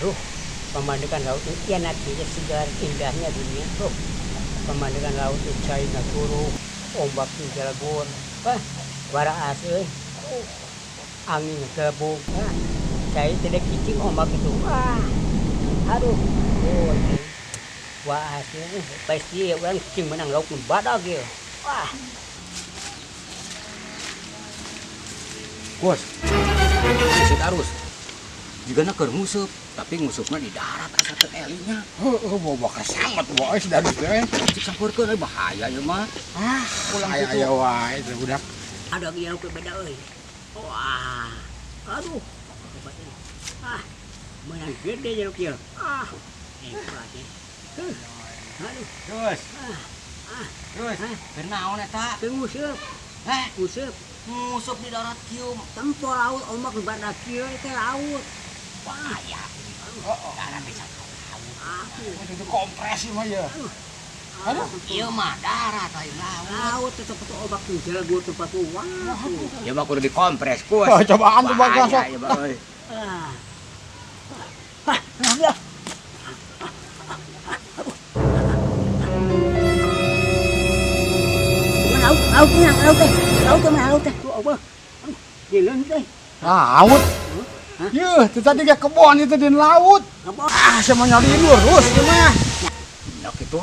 Aduh, pemandangan laut itu enak ya, segar indahnya dunia tuh. Pemandangan laut itu cair naturo, ombak di jalagur, wara asli, angin kebun, cair tidak kicing ombak itu, aduh, wah asli, pasti orang kicing menang laut pun badak ya, wah. Bos, si Darus, juga nak nguseup, tapi ngusupnya di darat asa teu elinya. Bawa kesangat boys dari teh. Cik sampurkeun bahaya ya mah. Pulang aya wae teh budak. Ada yang beda euy. Wah. Aduh. Menang gede jeruk kieu. Hebat ya. Aduh. Terus, kenaon eta? Teu nguseup. Nguseup. Ngusup di darat kieu. Tempo laut ombak badak kieu teh laut. Bahaya. Darat bisa ke laut. Itu kompresi mah ya. Aduh, Ieu mah darat lain laut. Laut tetep tuh ombak tuh jalagur tempat tuh. Wah. Ya mah kudu dikompres, Kus. Cobaan tuh bagas. Bahaya ya, Bang. euy. Laut teh. Tuh apa? Jalan teh. laut. Yeuh, itu tadi ke kebon itu di laut. Apa? Sama nyari lurus ieu mah. Yak itu